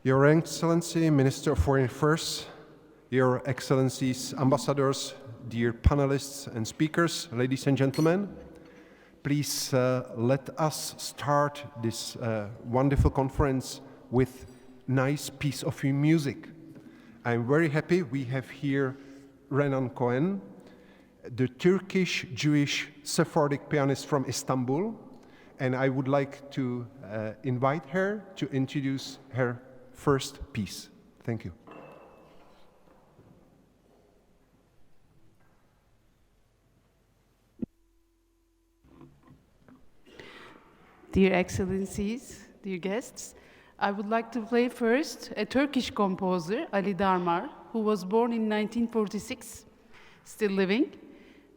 Your Excellency, Minister of Foreign Affairs, Your Excellencies, Ambassadors, dear panelists and speakers, ladies and gentlemen, please let us start this wonderful conference with nice piece of music. I'm very happy we have here Renan Cohen, the Turkish Jewish Sephardic pianist from Istanbul, and I would like to invite her to introduce her first piece. Thank you. Dear Excellencies, dear guests, I would like to play first a Turkish composer, Ali Darmar, who was born in 1946, still living,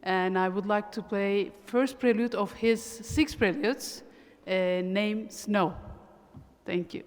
and I would like to play first prelude of his 6 preludes, named Snow. Thank you.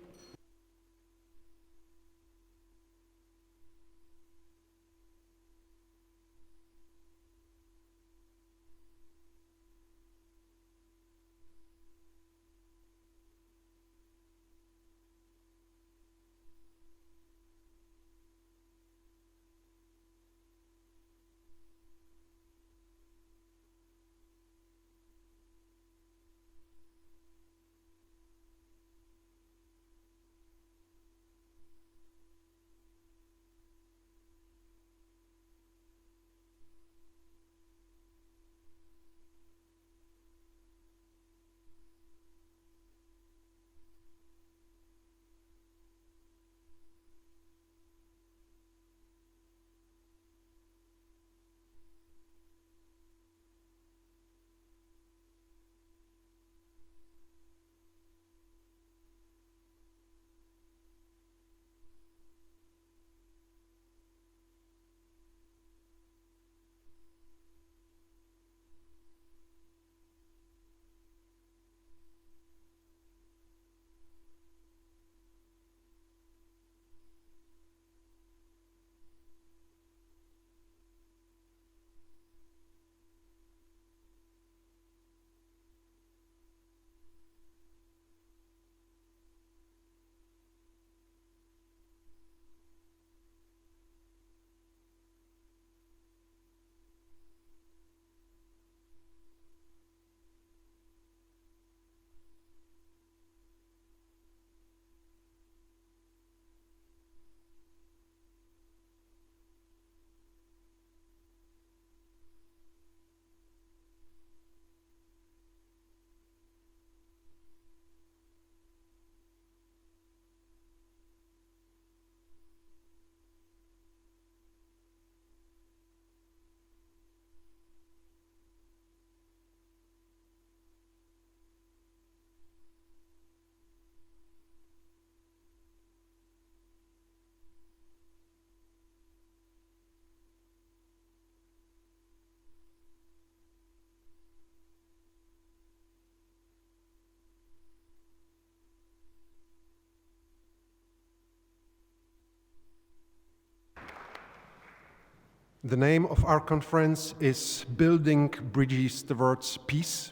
The name of our conference is Building Bridges Towards Peace,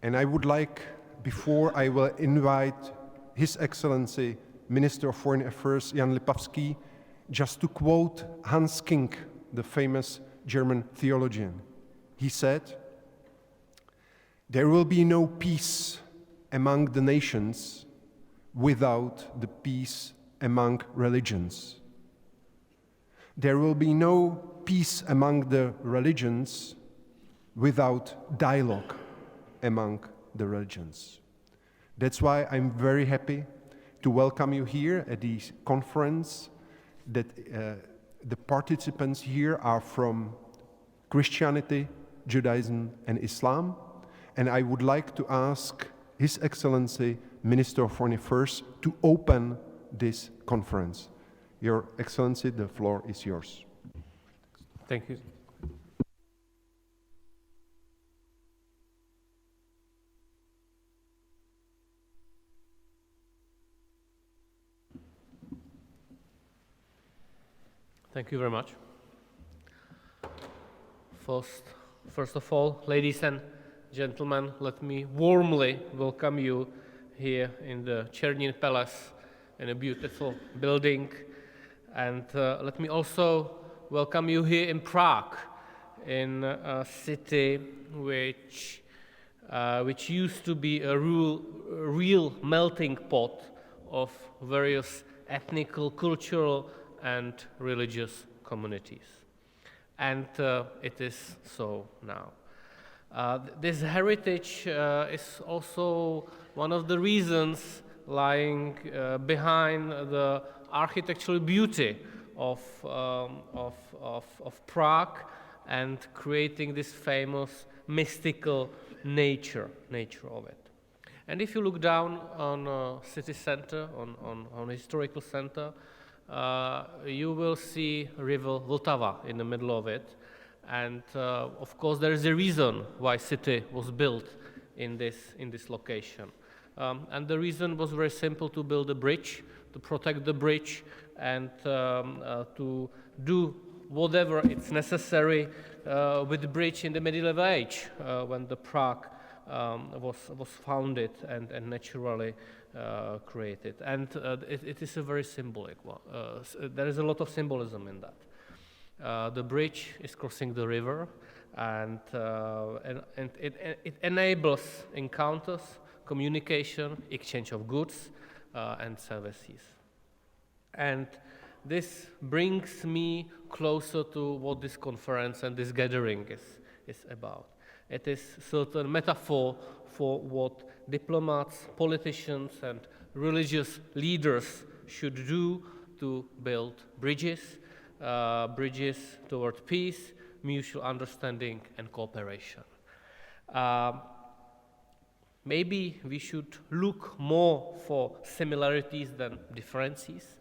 and I would like, before I will invite His Excellency, Minister of Foreign Affairs, Jan Lipavský, just to quote Hans King, the famous German theologian. He said, "There will be no peace among the nations without the peace among religions. There will be no peace among the religions without dialogue among the religions." That's why I'm very happy to welcome you here at this conference, that the participants here are from Christianity, Judaism, and Islam. And I would like to ask His Excellency, Minister of Foreign Affairs, to open this conference. Your Excellency, the floor is yours. Thank you. Thank you very much. First of all, ladies and gentlemen, let me warmly welcome you here in the Černin Palace, in a beautiful building. And let me also welcome you here in Prague, in a city which used to be a real melting pot of various ethnical, cultural, and religious communities. And it is so now. This heritage is also one of the reasons lying behind the architectural beauty of Prague and creating this famous mystical nature of it. And if you look down on city center, on historical center, you will see river Vltava in the middle of it. And of course, there is a reason why city was built in this location. And the reason was very simple: to build a bridge, to protect the bridge, and to do whatever it's necessary with the bridge in the medieval age, when the Prague was founded and naturally created. And it is a very symbolic one. There is a lot of symbolism in that. The bridge is crossing the river, and it enables encounters, communication, exchange of goods and services. And this brings me closer to what this conference and this gathering is about. It is a certain metaphor for what diplomats, politicians, and religious leaders should do to build bridges toward peace, mutual understanding, and cooperation. Maybe we should look more for similarities than differences,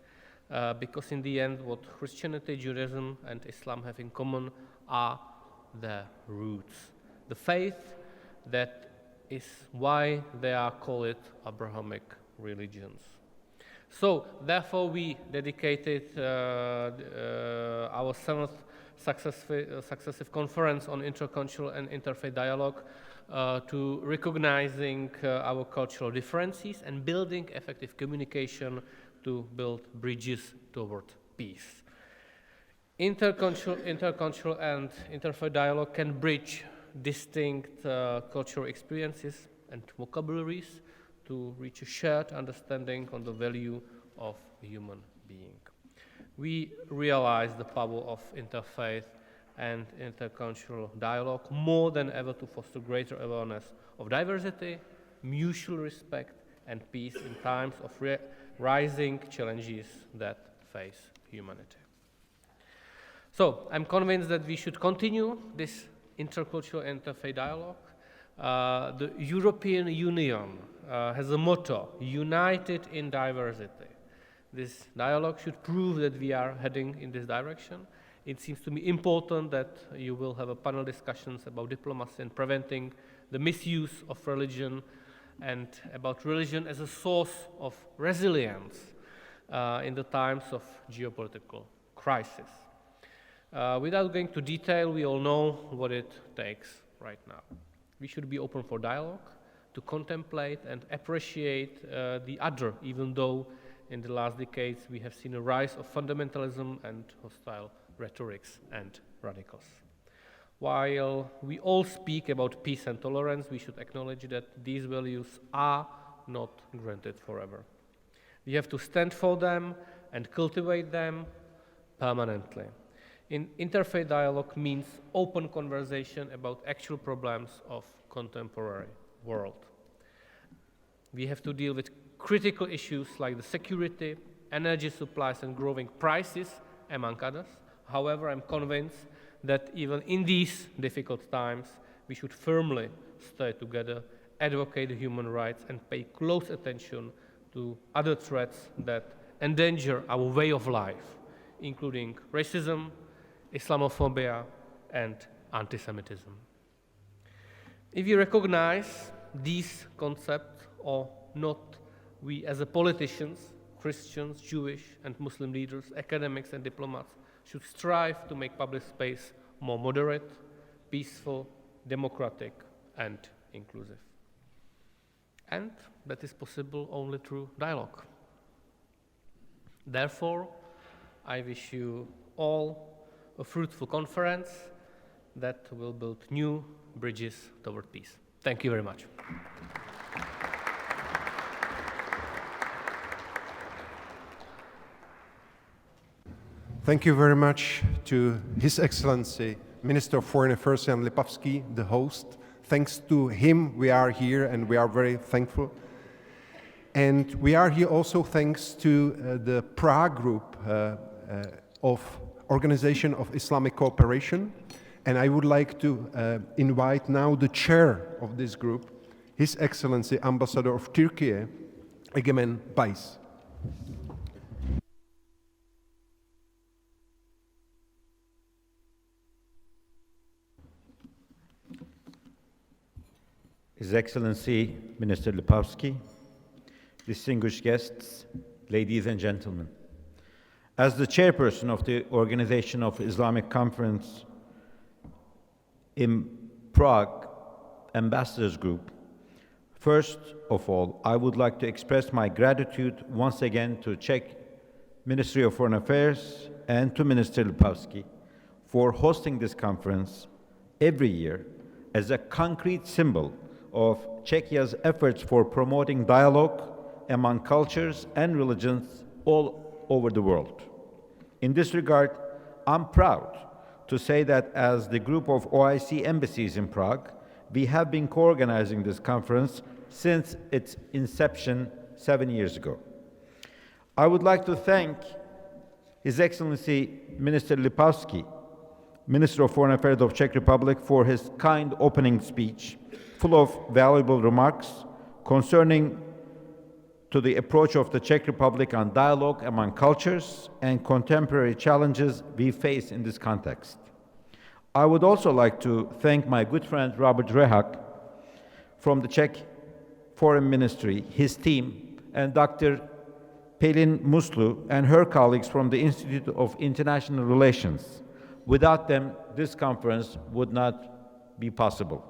because in the end, what Christianity, Judaism, and Islam have in common are their roots. The faith, that is why they are called Abrahamic religions. So, therefore, we dedicated our 7th successive conference on intercultural and interfaith dialogue to recognizing our cultural differences and building effective communication to build bridges toward peace. Intercultural and interfaith dialogue can bridge distinct cultural experiences and vocabularies to reach a shared understanding on the value of a human being. We realize the power of interfaith and intercultural dialogue more than ever to foster greater awareness of diversity, mutual respect, and peace in times of rising challenges that face humanity. So, I'm convinced that we should continue this intercultural interfaith dialogue. The European Union has a motto: united in diversity. This dialogue should prove that we are heading in this direction. It seems to me important that you will have a panel discussions about diplomacy and preventing the misuse of religion, and about religion as a source of resilience in the times of geopolitical crisis. Without going to detail, we all know what it takes right now. We should be open for dialogue, to contemplate and appreciate the other, even though in the last decades we have seen a rise of fundamentalism and hostile rhetorics and radicals. While we all speak about peace and tolerance, we should acknowledge that these values are not granted forever. We have to stand for them and cultivate them permanently. Interfaith dialogue means open conversation about actual problems of contemporary world. We have to deal with critical issues like the security, energy supplies, and growing prices, among others. However, I'm convinced that even in these difficult times, we should firmly stay together, advocate human rights, and pay close attention to other threats that endanger our way of life, including racism, Islamophobia, and anti-Semitism. If you recognize these concepts or not, we as a politicians, Christians, Jewish and Muslim leaders, academics and diplomats should strive to make public space more moderate, peaceful, democratic, and inclusive. And that is possible only through dialogue. Therefore, I wish you all a fruitful conference that will build new bridges toward peace. Thank you very much. Thank you very much to His Excellency, Minister of Foreign Affairs Jan Lipavský, the host. Thanks to him, we are here and we are very thankful. And we are here also thanks to the Prague group of Organization of Islamic Cooperation. And I would like to invite now the chair of this group, His Excellency Ambassador of Turkiye, Egemen Bağış. His Excellency Minister Lipavský, distinguished guests, ladies and gentlemen. As the chairperson of the Organization of Islamic Conference in Prague Ambassadors Group, first of all, I would like to express my gratitude once again to Czech Ministry of Foreign Affairs and to Minister Lipavský for hosting this conference every year as a concrete symbol of Czechia's efforts for promoting dialogue among cultures and religions all over the world. In this regard, I'm proud to say that as the group of OIC embassies in Prague, we have been co-organizing this conference since its inception 7 years ago. I would like to thank His Excellency Minister Lipavský, Minister of Foreign Affairs of Czech Republic, for his kind opening speech, full of valuable remarks concerning to the approach of the Czech Republic on dialogue among cultures and contemporary challenges we face in this context. I would also like to thank my good friend Robert Řehák from the Czech Foreign Ministry, his team, and Dr. Pelin Muslu and her colleagues from the Institute of International Relations. Without them, this conference would not be possible.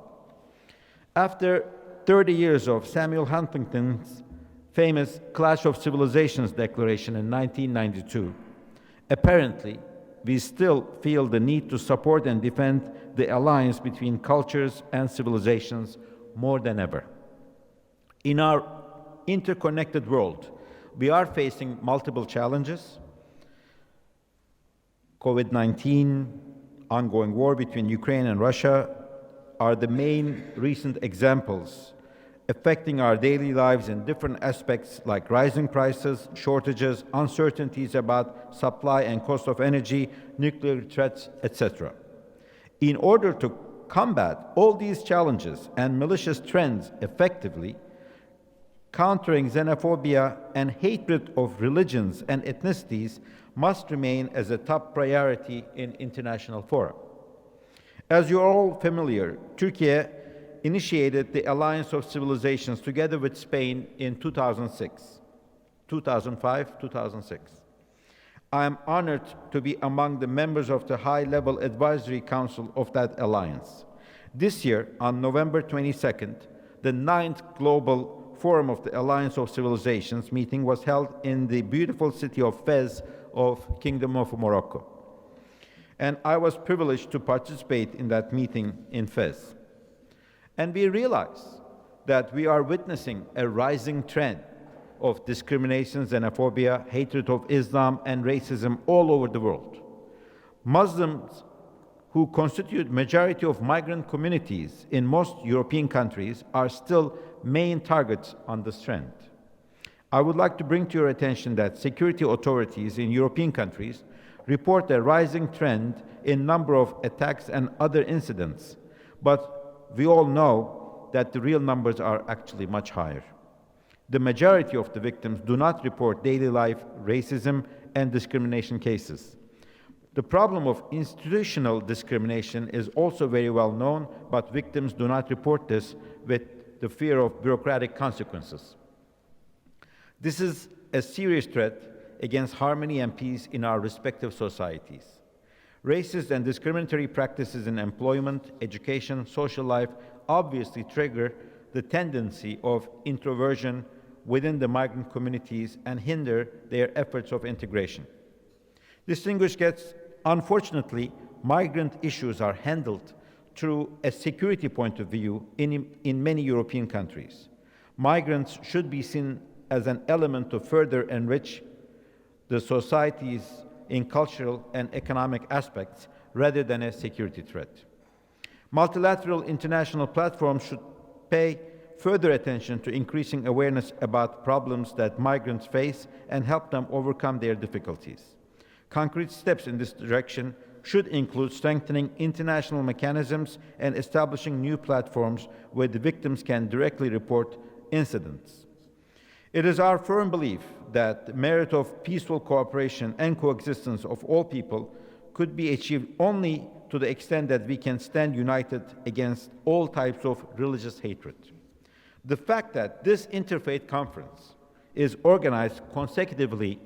After 30 years of Samuel Huntington's famous Clash of Civilizations declaration in 1992, apparently, we still feel the need to support and defend the alliance between cultures and civilizations more than ever. In our interconnected world, we are facing multiple challenges. COVID-19, ongoing war between Ukraine and Russia are the main recent examples affecting our daily lives in different aspects like rising prices, shortages, uncertainties about supply and cost of energy, nuclear threats, etc. In order to combat all these challenges and malicious trends effectively, countering xenophobia and hatred of religions and ethnicities must remain as a top priority in international fora. As you're all familiar, Turkiye initiated the Alliance of Civilizations together with Spain in 2005, 2006. I am honored to be among the members of the high-level advisory council of that alliance. This year, on November 22nd, the 9th Global Forum of the Alliance of Civilizations meeting was held in the beautiful city of Fez of Kingdom of Morocco. And I was privileged to participate in that meeting in Fez. And we realize that we are witnessing a rising trend of discrimination, xenophobia, hatred of Islam, and racism all over the world. Muslims, who constitute majority of migrant communities in most European countries, are still main targets on this trend. I would like to bring to your attention that security authorities in European countries report a rising trend in number of attacks and other incidents, but we all know that the real numbers are actually much higher. The majority of the victims do not report daily life racism and discrimination cases. The problem of institutional discrimination is also very well known, but victims do not report this with the fear of bureaucratic consequences. This is a serious threat against harmony and peace in our respective societies. Racist and discriminatory practices in employment, education, social life obviously trigger the tendency of introversion within the migrant communities and hinder their efforts of integration. Distinguished guests, unfortunately, migrant issues are handled through a security point of view in many European countries. Migrants should be seen as an element to further enrich the societies in cultural and economic aspects rather than a security threat. Multilateral international platforms should pay further attention to increasing awareness about problems that migrants face and help them overcome their difficulties. Concrete steps in this direction should include strengthening international mechanisms and establishing new platforms where the victims can directly report incidents. It is our firm belief that the merit of peaceful cooperation and coexistence of all people could be achieved only to the extent that we can stand united against all types of religious hatred. The fact that this interfaith conference is organized consecutively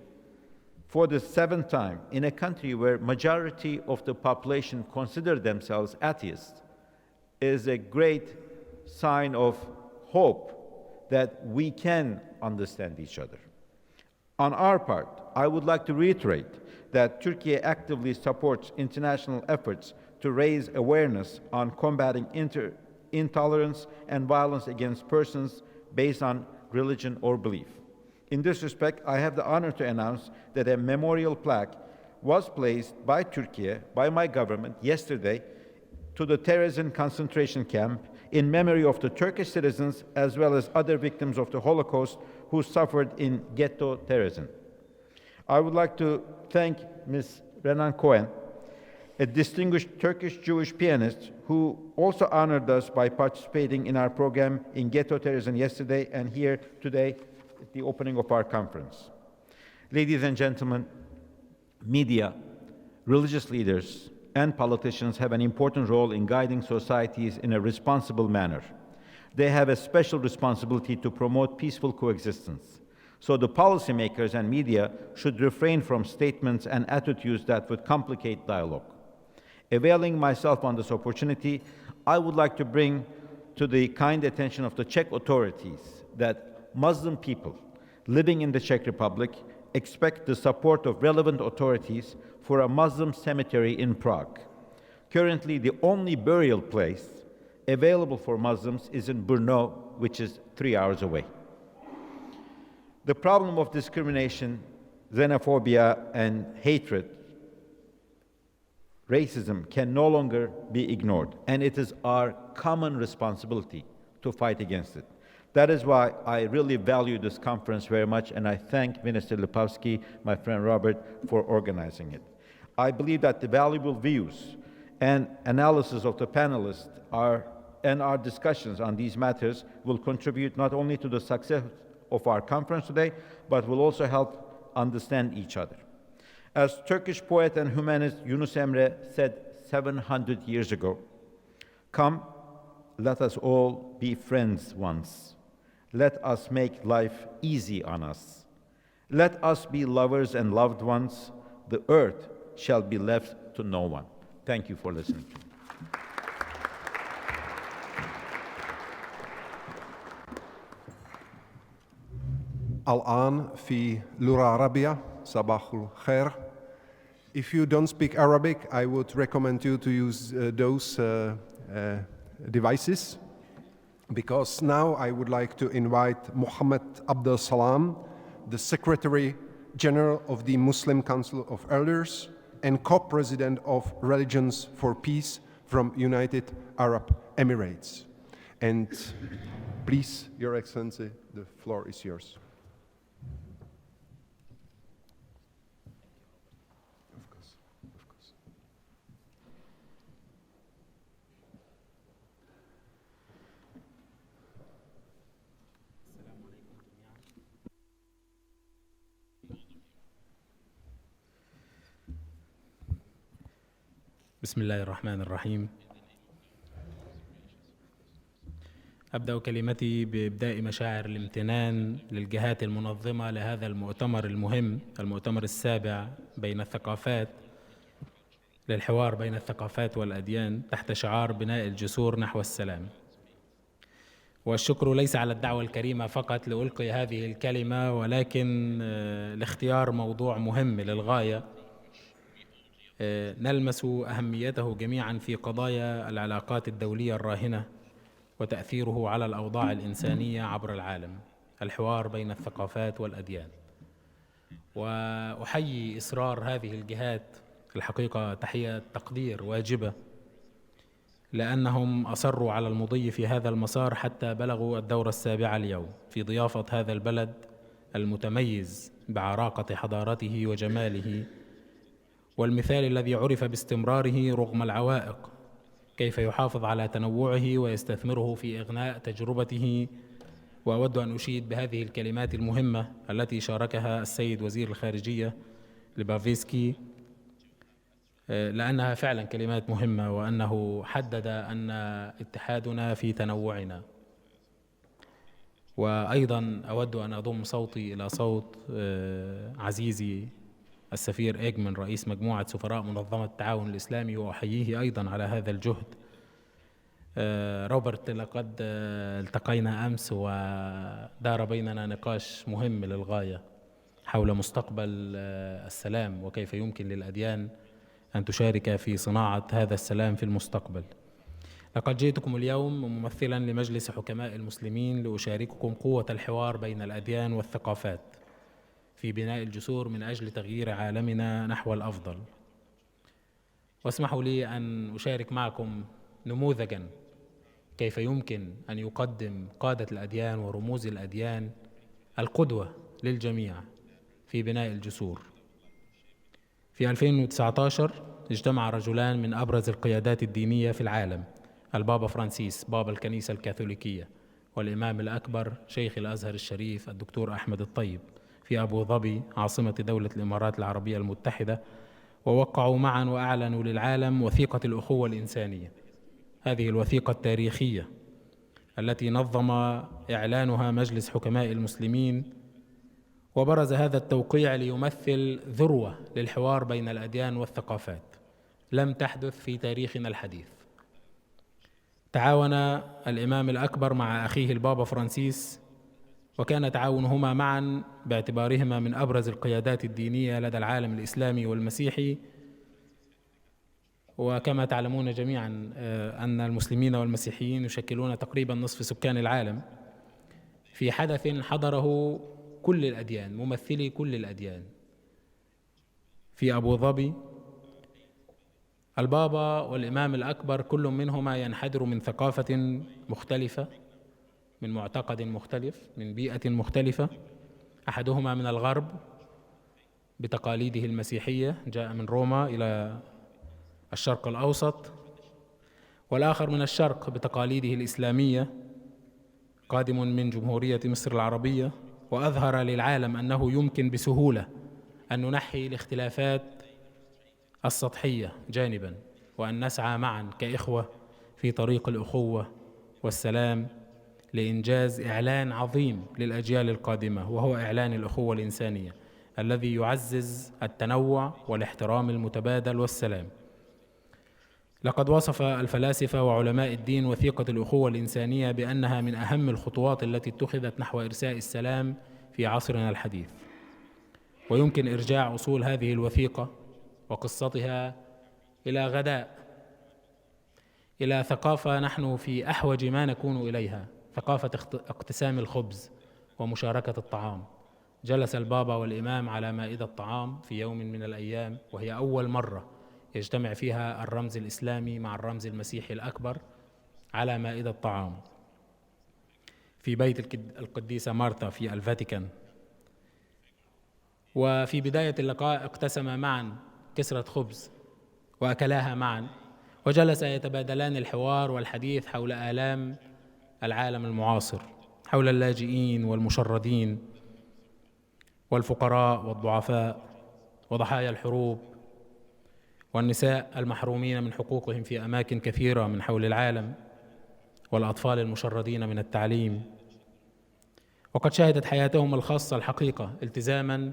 for the 7th time in a country where majority of the population consider themselves atheists is a great sign of hope that we can understand each other. On our part, I would like to reiterate that Turkey actively supports international efforts to raise awareness on combating intolerance and violence against persons based on religion or belief. In this respect, I have the honor to announce that a memorial plaque was placed by Turkey, by my government, yesterday to the terrorism concentration camp in memory of the Turkish citizens as well as other victims of the Holocaust who suffered in ghetto terrorism. I would like to thank Ms. Renan Cohen, a distinguished Turkish Jewish pianist who also honored us by participating in our program in ghetto terrorism yesterday and here today at the opening of our conference. Ladies and gentlemen, media, religious leaders, and politicians have an important role in guiding societies in a responsible manner. They have a special responsibility to promote peaceful coexistence. So the policymakers and media should refrain from statements and attitudes that would complicate dialogue. Availing myself on this opportunity, I would like to bring to the kind attention of the Czech authorities that Muslim people living in the Czech Republic expect the support of relevant authorities for a Muslim cemetery in Prague. Currently, the only burial place available for Muslims is in Brno, which is 3 hours away. The problem of discrimination, xenophobia, and hatred, racism, can no longer be ignored, and it is our common responsibility to fight against it. That is why I really value this conference very much, and I thank Minister Lipavsky, my friend Robert, for organizing it. I believe that the valuable views and analysis of the panelists and our discussions on these matters will contribute not only to the success of our conference today, but will also help understand each other. As Turkish poet and humanist Yunus Emre said 700 years ago, "Come, let us all be friends once. Let us make life easy on us. Let us be lovers and loved ones. The earth shall be left to no one." Thank you for listening to me. Al-an fi Lura Arabia, Sabahul Khair. If you don't speak Arabic, I would recommend you to use those devices, because now I would like to invite Mohamed Abdelsalam, the Secretary General of the Muslim Council of Elders and co-president of Religions for Peace from United Arab Emirates. And please, Your Excellency, the floor is yours. بسم الله الرحمن الرحيم. أبدأ كلمتي بإبداء مشاعر الامتنان للجهات المنظمة لهذا المؤتمر المهم، المؤتمر السابع بين الثقافات، للحوار بين الثقافات والأديان تحت شعار بناء الجسور نحو السلام. والشكر ليس على الدعوة الكريمة فقط لألقي هذه الكلمة، ولكن لاختيار موضوع مهم للغاية نلمس أهميته جميعا في قضايا العلاقات الدولية الراهنة وتأثيره على الأوضاع الإنسانية عبر العالم، الحوار بين الثقافات والأديان. وأحيي إصرار هذه الجهات الحقيقة تحية تقدير واجبة، لأنهم أصروا على المضي في هذا المسار حتى بلغوا الدورة السابعة اليوم في ضيافة هذا البلد المتميز بعراقة حضارته وجماله، والمثال الذي عرف باستمراره رغم العوائق، كيف يحافظ على تنوعه ويستثمره في إغناء تجربته. وأود أن أشيد بهذه الكلمات المهمة التي شاركها السيد وزير الخارجية ليبافسكي، لأنها فعلا كلمات مهمة، وأنه حدد أن اتحادنا في تنوعنا. وأيضا أود أن أضم صوتي إلى صوت عزيزي السفير إيجمن رئيس مجموعة سفراء منظمة التعاون الإسلامي، وأحييه أيضا على هذا الجهد. روبرت، لقد التقينا أمس ودار بيننا نقاش مهم للغاية حول مستقبل السلام وكيف يمكن للأديان أن تشارك في صناعة هذا السلام في المستقبل. لقد جئتكم اليوم ممثلا لمجلس حكماء المسلمين لأشارككم قوة الحوار بين الأديان والثقافات في بناء الجسور من أجل تغيير عالمنا نحو الأفضل. واسمحوا لي أن أشارك معكم نموذجا كيف يمكن أن يقدم قادة الأديان ورموز الأديان القدوة للجميع في بناء الجسور. في 2019 اجتمع رجلان من أبرز القيادات الدينية في العالم، البابا فرانسيس بابا الكنيسة الكاثوليكية، والإمام الأكبر شيخ الأزهر الشريف الدكتور أحمد الطيب، في أبو ظبي عاصمة دولة الإمارات العربية المتحدة، ووقعوا معا وأعلنوا للعالم وثيقة الأخوة الإنسانية، هذه الوثيقة التاريخية التي نظم إعلانها مجلس حكماء المسلمين. وبرز هذا التوقيع ليمثل ذروة للحوار بين الأديان والثقافات لم تحدث في تاريخنا الحديث. تعاون الإمام الأكبر مع أخيه البابا فرانسيس، وكان تعاونهما معا باعتبارهما من أبرز القيادات الدينية لدى العالم الإسلامي والمسيحي. وكما تعلمون جميعا أن المسلمين والمسيحيين يشكلون تقريبا نصف سكان العالم، في حدث حضره كل الأديان، ممثلي كل الأديان في أبو ظبي. البابا والإمام الأكبر كل منهما ينحدر من ثقافة مختلفة، من معتقد مختلف، من بيئة مختلفة. أحدهما من الغرب بتقاليده المسيحية، جاء من روما إلى الشرق الأوسط، والآخر من الشرق بتقاليده الإسلامية، قادم من جمهورية مصر العربية، وأظهر للعالم أنه يمكن بسهولة أن ننحي الاختلافات السطحية جانبا، وأن نسعى معا كإخوة في طريق الأخوة والسلام لإنجاز إعلان عظيم للأجيال القادمة، وهو إعلان الأخوة الإنسانية الذي يعزز التنوع والاحترام المتبادل والسلام. لقد وصف الفلاسفة وعلماء الدين وثيقة الأخوة الإنسانية بأنها من أهم الخطوات التي اتخذت نحو إرساء السلام في عصرنا الحديث. ويمكن إرجاع أصول هذه الوثيقة وقصتها إلى غداء، إلى ثقافة نحن في أحوج ما نكون إليها، ثقافة اقتسام الخبز ومشاركة الطعام. جلس البابا والإمام على مائدة الطعام في يوم من الأيام، وهي أول مرة يجتمع فيها الرمز الإسلامي مع الرمز المسيحي الأكبر على مائدة الطعام في بيت القديسة مارتا في الفاتيكان. وفي بداية اللقاء اقتسما معا كسرة خبز وأكلاها معا، وجلسا يتبادلان الحوار والحديث حول آلام العالم المعاصر، حول اللاجئين والمشردين والفقراء والضعفاء وضحايا الحروب والنساء المحرومين من حقوقهم في أماكن كثيرة من حول العالم، والأطفال المشردين من التعليم. وقد شهدت حياتهم الخاصة الحقيقة التزاما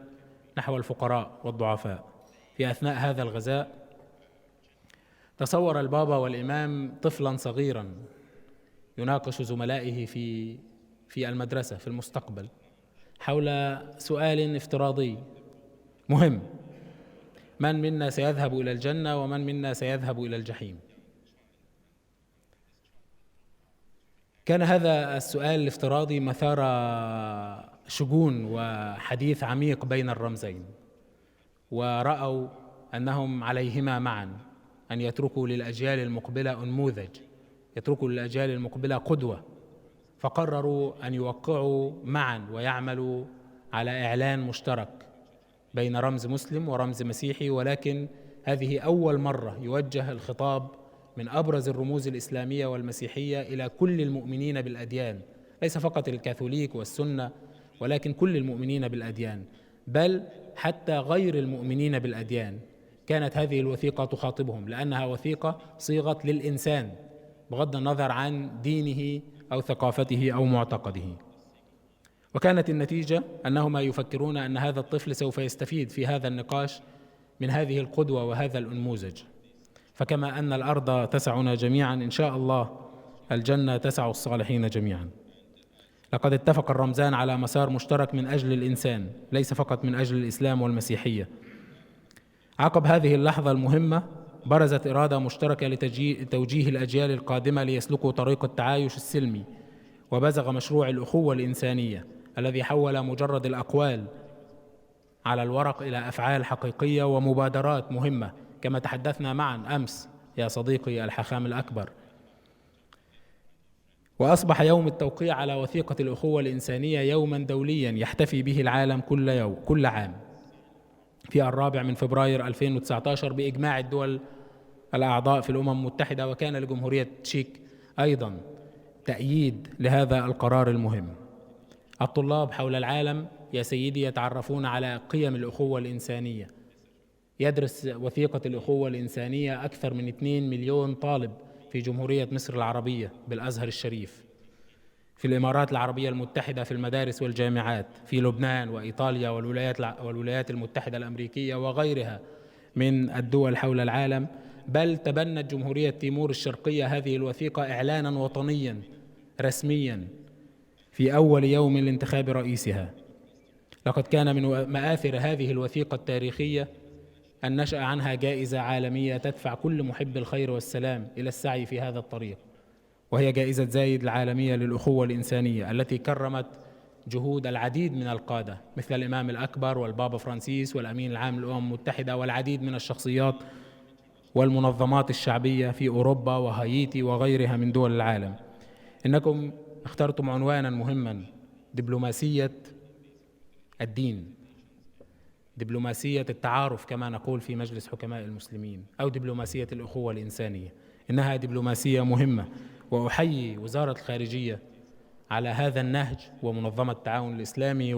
نحو الفقراء والضعفاء. في أثناء هذا الغزاء تصور البابا والإمام طفلا صغيرا يناقش زملائه في المدرسة في المستقبل حول سؤال افتراضي مهم: من منا سيذهب إلى الجنة ومن منا سيذهب إلى الجحيم؟ كان هذا السؤال الافتراضي مثار شجون وحديث عميق بين الرمزين، ورأوا أنهم عليهما معا أن يتركوا للأجيال المقبلة أنموذج، يتركوا للأجيال المقبلة قدوة، فقرروا أن يوقعوا معا ويعملوا على إعلان مشترك بين رمز مسلم ورمز مسيحي، ولكن هذه أول مرة يوجه الخطاب من أبرز الرموز الإسلامية والمسيحية إلى كل المؤمنين بالأديان، ليس فقط الكاثوليك والسنة، ولكن كل المؤمنين بالأديان، بل حتى غير المؤمنين بالأديان. كانت هذه الوثيقة تخاطبهم لأنها وثيقة صيغت للإنسان بغض النظر عن دينه أو ثقافته أو معتقده. وكانت النتيجة أنهما يفكرون أن هذا الطفل سوف يستفيد في هذا النقاش من هذه القدوة وهذا الأنموذج. فكما أن الأرض تسعنا جميعا، إن شاء الله الجنة تسع الصالحين جميعا. لقد اتفق الرمزان على مسار مشترك من أجل الإنسان، ليس فقط من أجل الإسلام والمسيحية. عقب هذه اللحظة المهمة برزت إرادة مشتركة لتوجيه الأجيال القادمة ليسلكوا طريق التعايش السلمي، وبزغ مشروع الأخوة الإنسانية الذي حول مجرد الأقوال على الورق إلى أفعال حقيقية ومبادرات مهمة، كما تحدثنا معا أمس يا صديقي الحاخام الأكبر. وأصبح يوم التوقيع على وثيقة الأخوة الإنسانية يوما دوليا يحتفي به العالم كل عام في 4 فبراير 2019 بإجماع الدول الأعضاء في الأمم المتحدة، وكان لجمهورية تشيك أيضا تأييد لهذا القرار المهم. الطلاب حول العالم يا سيدي يتعرفون على قيم الأخوة الإنسانية. يدرس وثيقة الأخوة الإنسانية أكثر من 2 مليون طالب في جمهورية مصر العربية بالأزهر الشريف، في الإمارات العربية المتحدة في المدارس والجامعات، في لبنان وإيطاليا والولايات المتحدة الأمريكية وغيرها من الدول حول العالم. بل تبنت جمهورية تيمور الشرقية هذه الوثيقة إعلانا وطنيا رسميا في أول يوم لانتخاب رئيسها. لقد كان من مآثر هذه الوثيقة التاريخية أن نشأ عنها جائزة عالمية تدفع كل محب الخير والسلام إلى السعي في هذا الطريق، وهي جائزة زايد العالمية للأخوة الإنسانية، التي كرمت جهود العديد من القادة مثل الإمام الأكبر والبابا فرانسيس والأمين العام للأمم المتحدة والعديد من الشخصيات والمنظمات الشعبية في أوروبا وهايتي وغيرها من دول العالم. إنكم اخترتم عنوانا مهما: دبلوماسية الدين، دبلوماسية التعارف كما نقول في مجلس حكماء المسلمين، أو دبلوماسية الأخوة الإنسانية. إنها دبلوماسية مهمة، وأحيي وزارة الخارجية على هذا النهج، ومنظمة التعاون الإسلامي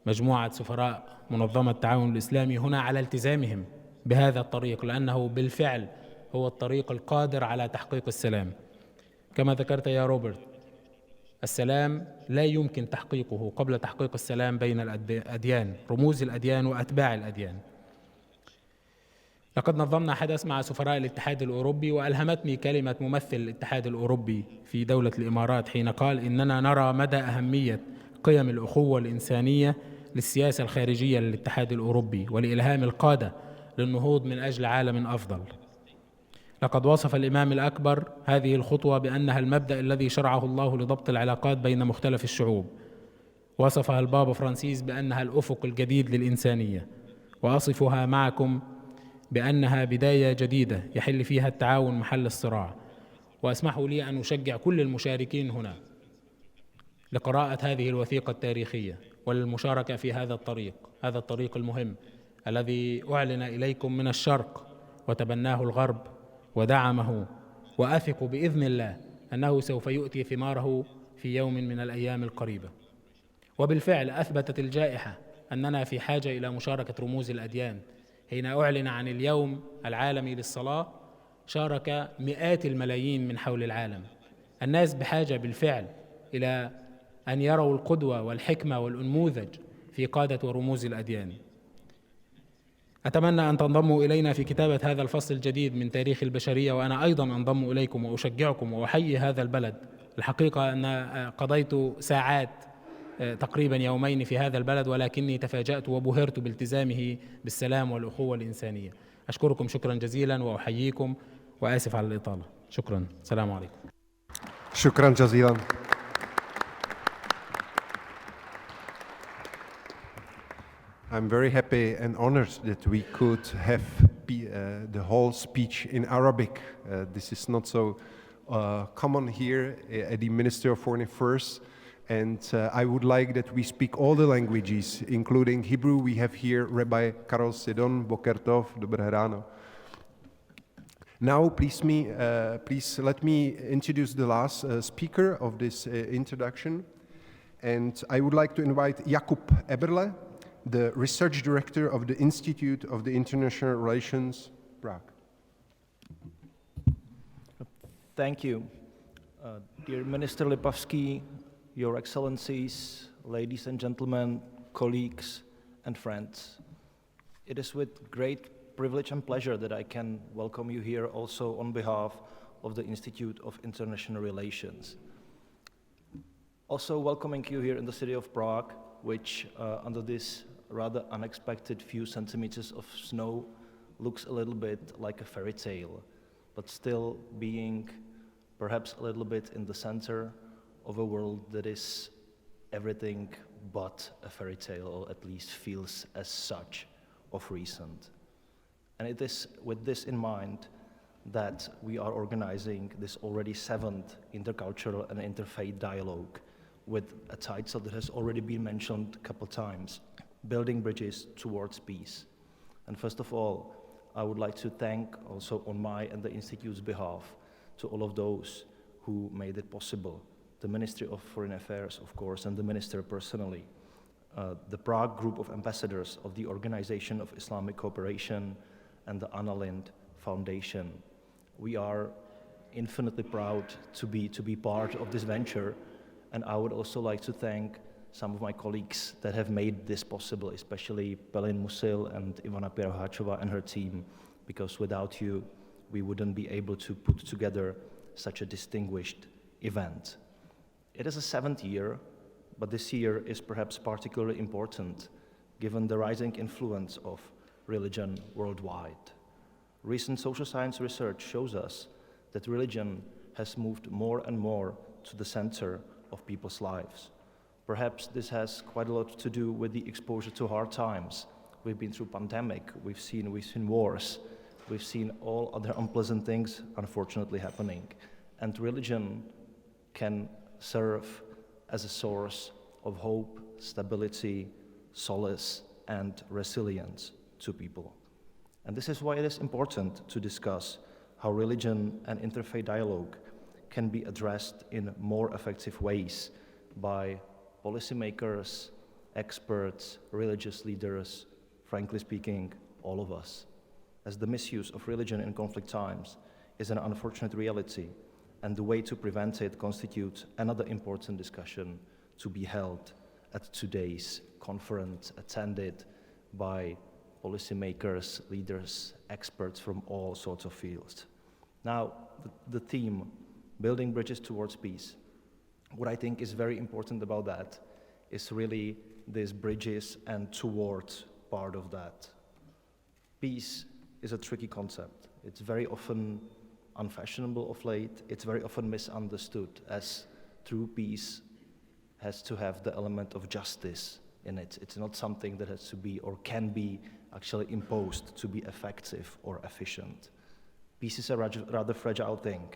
ومجموعة سفراء منظمة التعاون الإسلامي هنا على التزامهم بهذا الطريق، لأنه بالفعل هو الطريق القادر على تحقيق السلام. كما ذكرت يا روبرت، السلام لا يمكن تحقيقه قبل تحقيق السلام بين الأديان، رموز الأديان وأتباع الأديان. لقد نظمنا حدث مع سفراء الاتحاد الأوروبي، وألهمتني كلمة ممثل الاتحاد الأوروبي في دولة الإمارات حين قال إننا نرى مدى أهمية قيم الأخوة الإنسانية للسياسة الخارجية للاتحاد الأوروبي ولإلهام القادة للنهوض من أجل عالم أفضل. لقد وصف الإمام الأكبر هذه الخطوة بأنها المبدأ الذي شرعه الله لضبط العلاقات بين مختلف الشعوب. وصفها البابا فرانسيس بأنها الأفق الجديد للإنسانية، وأصفها معكم بأنها بداية جديدة يحل فيها التعاون محل الصراع. وأسمحوا لي أن أشجع كل المشاركين هنا لقراءة هذه الوثيقة التاريخية والمشاركة في هذا الطريق المهم الذي أعلن إليكم من الشرق وتبناه الغرب ودعمه، وأثق بإذن الله أنه سوف يؤتي ثماره في يوم من الأيام القريبة. وبالفعل أثبتت الجائحة أننا في حاجة إلى مشاركة رموز الأديان. حين أعلن عن اليوم العالمي للصلاة شارك مئات الملايين من حول العالم. الناس بحاجة بالفعل إلى أن يروا القدوة والحكمة والأنموذج في قادة ورموز الأديان. أتمنى أن تنضموا إلينا في كتابة هذا الفصل الجديد من تاريخ البشرية، وأنا أيضا أنضم إليكم وأشجعكم وأحيي هذا البلد. الحقيقة أن قضيت ساعات تقريبا يومين في هذا البلد، ولكني تفاجأت وبهرت بالتزامه بالسلام والأخوة الإنسانية. أشكركم شكرا جزيلا وأحييكم، وآسف على الإطالة. شكرا. السلام عليكم. شكرا جزيلا. I'm very happy and honored that we could have the whole speech in Arabic. This is not so common here at the Ministry of Foreign Affairs, and I would like that we speak all the languages, including Hebrew. We have here Rabbi Karol Sidon. Boker Tov, Dobré ráno. Now, please let me introduce the last speaker of this introduction, and I would like to invite Jakub Eberle, the Research Director of the Institute of the International Relations, Prague. Thank you. Dear Minister Lipavský, Your Excellencies, ladies and gentlemen, colleagues and friends. It is with great privilege and pleasure that I can welcome you here also on behalf of the Institute of International Relations. Also welcoming you here in the city of Prague, which under this rather unexpected few centimeters of snow looks a little bit like a fairy tale, but still being perhaps a little bit in the center of a world that is everything but a fairy tale, or at least feels as such of recent. And it is with this in mind that we are organizing this already 7th Intercultural and Interfaith Dialogue with a title that has already been mentioned a couple times, Building Bridges Towards Peace. And first of all, I would like to thank also on my and the Institute's behalf to all of those who made it possible. The Ministry of Foreign Affairs, of course, and the Minister personally, the Prague Group of Ambassadors of the Organization of Islamic Cooperation, and the Anna Lindh Foundation. We are infinitely proud to be part of this venture, and I would also like to thank some of my colleagues that have made this possible, especially Pelin Musil and Ivana Piroháčová and her team, because without you, we wouldn't be able to put together such a distinguished event. It is the 7th year, but this year is perhaps particularly important given the rising influence of religion worldwide. Recent social science research shows us that religion has moved more and more to the center of people's lives. Perhaps this has quite a lot to do with the exposure to hard times. We've been through pandemic, we've seen wars, we've seen all other unpleasant things unfortunately happening. And religion can serve as a source of hope, stability, solace, and resilience to people. And this is why it is important to discuss how religion and interfaith dialogue can be addressed in more effective ways by policymakers, experts, religious leaders, frankly speaking, all of us. As the misuse of religion in conflict times is an unfortunate reality, and the way to prevent it constitutes another important discussion to be held at today's conference, attended by policymakers, leaders, experts from all sorts of fields. Now, the theme, Building Bridges Towards Peace. What I think is very important about that is really this bridges and towards part of that. Peace is a tricky concept. It's very often unfashionable of late. It's very often misunderstood, as true peace has to have the element of justice in it. It's not something that has to be or can be actually imposed to be effective or efficient. Peace is a rather fragile thing,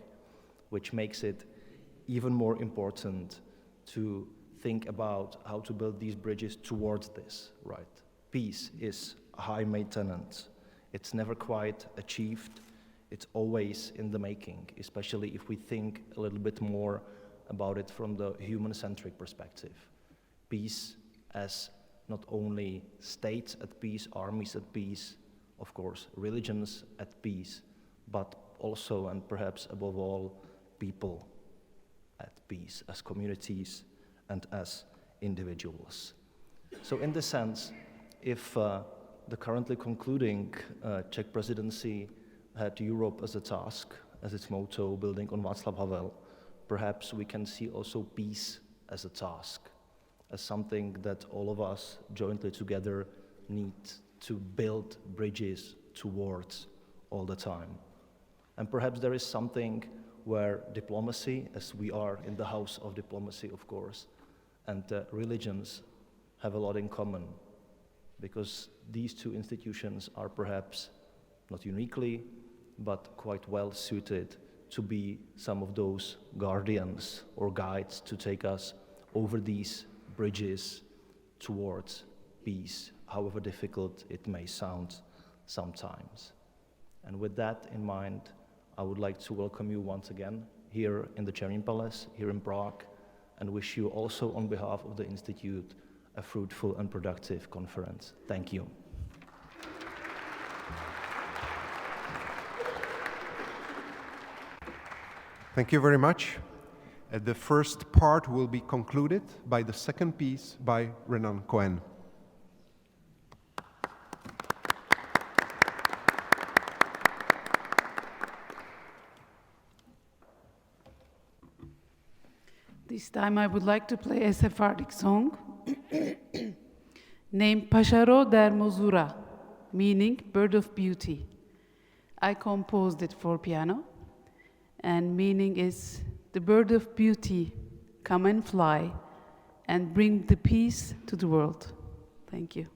which makes it even more important to think about how to build these bridges towards this, right? Peace is high maintenance. It's never quite achieved. It's always in the making, especially if we think a little bit more about it from the human-centric perspective. Peace as not only states at peace, armies at peace, of course, religions at peace, but also and perhaps above all, people at peace as communities and as individuals. So in this sense, if the currently concluding Czech presidency had Europe as a task, as its motto, building on Václav Havel. Perhaps we can see also peace as a task, as something that all of us jointly together need to build bridges towards all the time. And perhaps there is something where diplomacy, as we are in the house of diplomacy, of course, and religions have a lot in common, because these two institutions are perhaps not uniquely, but quite well suited to be some of those guardians or guides to take us over these bridges towards peace, however difficult it may sound sometimes. And with that in mind, I would like to welcome you once again here in the Chairperson Palace, here in Prague, and wish you also on behalf of the Institute a fruitful and productive conference. Thank you. Thank you very much. The first part will be concluded by the second piece by Renan Cohen. This time I would like to play a Sephardic song named Pasharo der Mozura, meaning bird of beauty. I composed it for piano, and meaning is the bird of beauty, come and fly and bring the peace to the world. Thank you.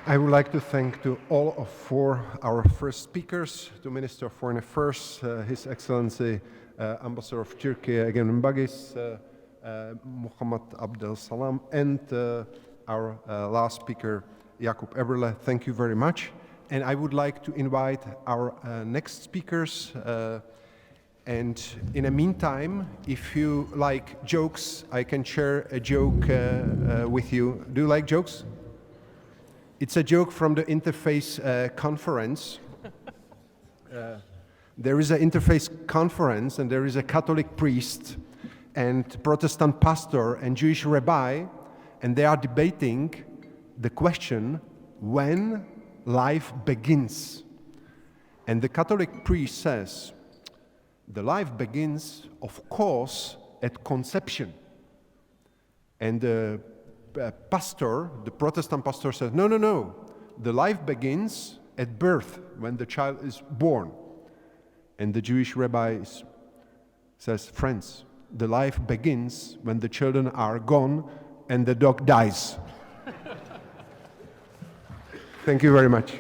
I would like to thank to all of our first speakers, to Minister of Foreign Affairs, His Excellency Ambassador of Turkey, Egemen Bağış, Mohamed Abdelsalam, and our last speaker, Jakub Eberle. Thank you very much. And I would like to invite our next speakers. And in the meantime, if you like jokes, I can share a joke with you. Do you like jokes? It's a joke from the Interfaith Conference. There is an Interfaith Conference, and there is a Catholic priest and Protestant pastor and Jewish rabbi, and they are debating the question, when life begins. And the Catholic priest says, the life begins, of course, at conception. And the pastor, the Protestant pastor, says, no, no, no. The life begins at birth, when the child is born. And the Jewish rabbi says, friends, the life begins when the children are gone and the dog dies. Thank you very much.